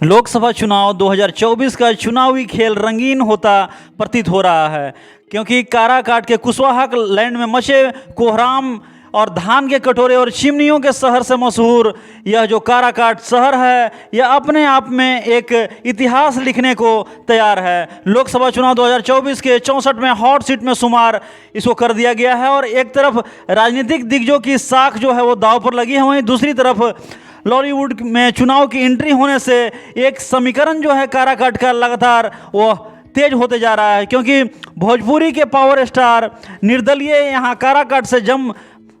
लोकसभा चुनाव 2024 का चुनावी खेल रंगीन होता प्रतीत हो रहा है, क्योंकि काराकाट के कुशवाहा लैंड में मचे कोहराम और धान के कटोरे और चिमनियों के शहर से मशहूर यह जो काराकाट शहर है, यह अपने आप में एक इतिहास लिखने को तैयार है। लोकसभा चुनाव 2024 के 64वें हॉट सीट में शुमार इसको कर दिया गया है और एक तरफ राजनीतिक दिग्गजों की साख जो है वो दांव पर लगी है, वहीं दूसरी तरफ लॉलीवुड में चुनाव की एंट्री होने से एक समीकरण जो है काराकाट का लगातार वह तेज होते जा रहा है, क्योंकि भोजपुरी के पावर स्टार निर्दलीय यहाँ काराकाट से जम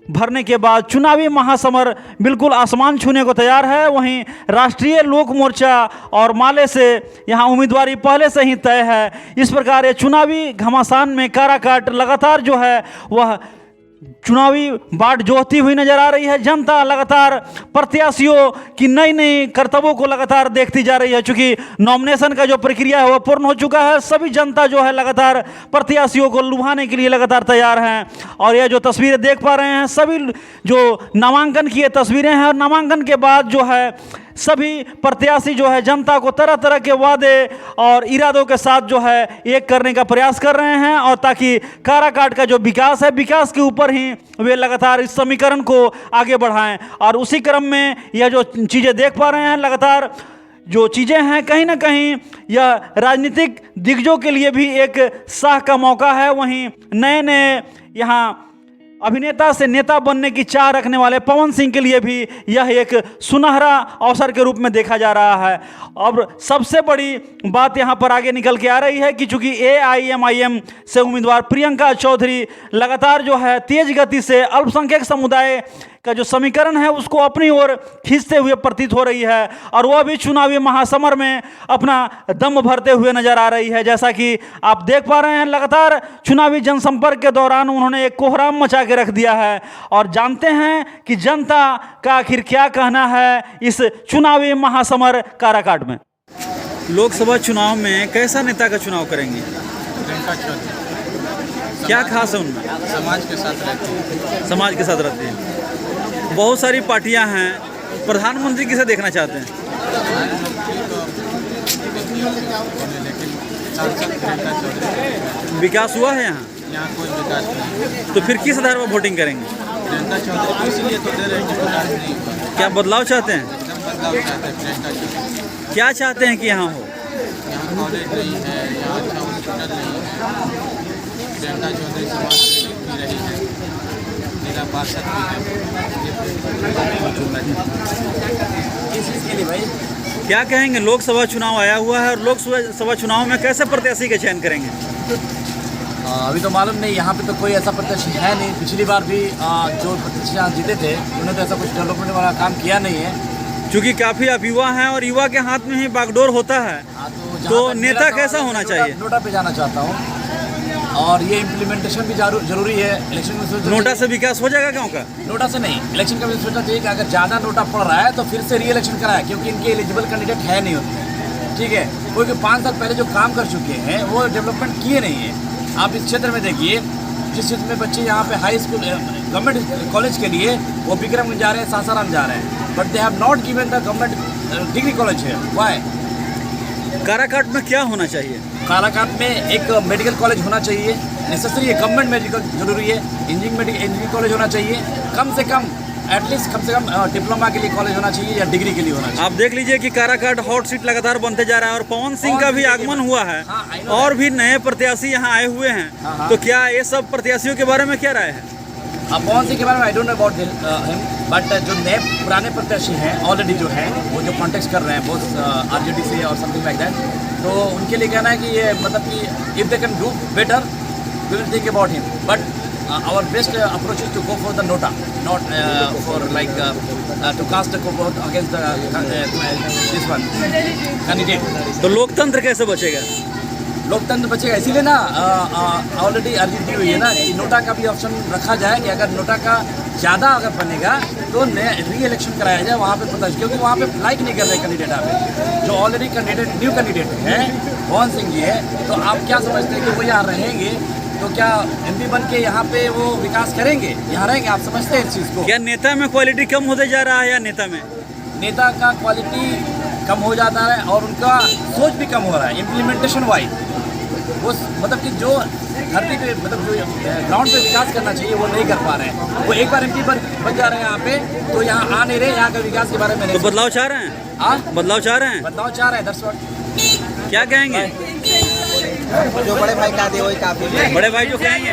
भरने के बाद चुनावी महासमर बिल्कुल आसमान छूने को तैयार है। वहीं राष्ट्रीय लोक मोर्चा और माले से यहाँ उम्मीदवारी पहले से ही तय है। इस प्रकार ये चुनावी घमासान में काराकाट लगातार जो है वह चुनावी बाट जोहती हुई नजर आ रही है। जनता लगातार प्रत्याशियों की नई नई करतबों को लगातार देखती जा रही है। चूंकि नॉमिनेशन का जो प्रक्रिया है वह पूर्ण हो चुका है, सभी जनता जो है लगातार प्रत्याशियों को लुभाने के लिए लगातार तैयार हैं। और यह जो तस्वीरें देख पा रहे हैं, सभी जो नामांकन की ये तस्वीरें हैं और नामांकन के बाद जो है सभी प्रत्याशी जो है जनता को तरह तरह के वादे और इरादों के साथ जो है एक करने का प्रयास कर रहे हैं, और ताकि काराकाट का जो विकास है, विकास के ऊपर ही वे लगातार इस समीकरण को आगे बढ़ाएं। और उसी क्रम में यह जो चीज़ें देख पा रहे हैं, लगातार जो चीज़ें हैं, कहीं ना कहीं यह राजनीतिक दिग्गजों के लिए भी एक साख का मौका है। वहीं नए नए यहाँ अभिनेता से नेता बनने की चाह रखने वाले पवन सिंह के लिए भी यह एक सुनहरा अवसर के रूप में देखा जा रहा है। अब सबसे बड़ी बात यहाँ पर आगे निकल के आ रही है कि चूंकि AIMIM से उम्मीदवार प्रियंका चौधरी लगातार जो है तेज गति से अल्पसंख्यक समुदाय का जो समीकरण है उसको अपनी ओर खींचते हुए प्रतीत हो रही है, और वह भी चुनावी महासमर में अपना दम भरते हुए नजर आ रही है। जैसा कि आप देख पा रहे हैं, लगातार चुनावी जनसंपर्क के दौरान उन्होंने एक कोहराम मचा के रख दिया है। और जानते हैं कि जनता का आखिर क्या कहना है इस चुनावी महासमर काराकाट में। लोकसभा चुनाव में कैसा नेता का चुनाव करेंगे? प्रियंका चौधरी। क्या खास है उनमें? समाज के साथ रहती है। समाज के साथ रहते हैं। बहुत सारी पार्टियां हैं, प्रधानमंत्री किसे देखना चाहते हैं? लेकिन सांसद प्रियंका चौधरी। विकास हुआ है यहाँ? यहाँ कोई विकास नहीं। तो फिर किस आधार पर वोटिंग करेंगे? प्रियंका चौधरी को इसलिए तो दे रहे हैं कि विकास नहीं हुआ। क्या बदलाव चाहते हैं? एकदम बदलाव चाहते हैं प्रियंका चौधरी। क्या चाहते हैं कि यहाँ हो? यहाँ कॉलेज नहीं है, यहाँ अच्छा हॉस्पिटल नहीं है। प्रियंका चौधरी समाज सेविक भी रही है, जिला पार्षद भी है। क्या कहेंगे? लोकसभा चुनाव आया हुआ है और लोकसभा चुनाव में कैसे प्रत्याशी का चयन करेंगे? अभी तो मालूम नहीं, यहाँ पे तो कोई ऐसा प्रत्याशी है नहीं। पिछली बार भी जो प्रत्याशी यहाँ जीते थे उन्होंने तो ऐसा कुछ डेवलपमेंट वाला काम किया नहीं है। क्योंकि काफ़ी आप युवा हैं और युवा के हाथ में ही बागडोर होता है, तो नेता कैसा होना चाहिए? नोटा पे जाना चाहता हूँ, और ये इम्प्लीमेंटेशन भी जरूरी है। इलेक्शन में नोटा से विकास हो जाएगा गाँव का? नोटा से नहीं, इलेक्शन का भी सोचना चाहिए कि अगर ज़्यादा नोटा पड़ रहा है तो फिर से री इलेक्शन कराए, क्योंकि इनके एलिजिबल कैंडिडेट है नहीं होते। ठीक है, क्योंकि 5 साल पहले जो काम कर चुके हैं वो डेवलपमेंट किए नहीं है। आप इस क्षेत्र में देखिए, जिस क्षेत्र में बच्चे यहाँ पे हाई स्कूल गवर्नमेंट कॉलेज के लिए वो विक्रमगंज जा रहे हैं, सासाराम जा रहे हैं, but they have not given the government degree college है। वाई? काराकाट में क्या होना चाहिए? काराकाट में एक मेडिकल कॉलेज होना चाहिए, नेसेसरी है। गवर्नमेंट मेडिकल जरूरी है, इंजीनियरिंग कॉलेज होना चाहिए, कम से कम एटलीस्ट कम से कम डिप्लोमा के लिए कॉलेज होना चाहिए या डिग्री के लिए होना चाहिए। आप देख लीजिए कि काराकाट हॉट सीट लगातार बनते जा रहा है और पवन सिंह का भी आगमन हुआ है। हाँ, और भी नए प्रत्याशी यहाँ आए हुए हैं। तो क्या ये सब प्रत्याशियों के बारे में क्या राय है? पवन सिंह के बारे में I don't know about him, but जो नए पुराने प्रत्याशी हैं ऑलरेडी जो है वो जो कॉन्टेक्ट कर रहे हैं बहुत RJD से और समथिंग लाइक दैट, तो उनके लिए कहना है कि ये मतलब कि if they can do better we will think about him, but our best approach is to go for the nota, not for like to cast a vote against the this one candidate. तो लोकतंत्र कैसे बचेगा? लोकतंत्र बचेगा इसीलिए ना already अर्जी दी हुई है ना कि नोटा का भी ऑप्शन रखा जाए कि अगर नोटा का ज़्यादा अगर बनेगा तो री इलेक्शन कराया जाए वहाँ पे पता, क्योंकि वहाँ पे लाइक नहीं कर रहे कैंडिडेट आप जो ऑलरेडी कैंडिडेट न्यू कैंडिडेट है पवन सिंह जी है। तो आप क्या समझते हैं कि वो यहाँ रहेंगे तो क्या MP बन के यहाँ पे वो विकास करेंगे, यहाँ रहेंगे? आप समझते हैं इस चीज़ को? क्या नेता में क्वालिटी कम होते जा रहा है या नेता में? नेता का क्वालिटी कम हो जाता है और उनका सोच भी कम हो रहा है इम्प्लीमेंटेशन वाइज। वो मतलब कि जो धरती पे मतलब जो ग्राउंड पे विकास करना चाहिए वो नहीं कर पा रहे हैं। वो एक बार एमपी पर बन जा रहे हैं यहाँ पे तो यहाँ आ नहीं रहे, यहाँ के विकास के बारे में नहीं तो बदलाव चाह रहे हैं, बदलाव चाह रहे हैं, बदलाव चाह रहे हैं। That's what. क्या कहेंगे? जो बड़े भाई कहते वही काफी। बड़े भाई जो कहेंगे।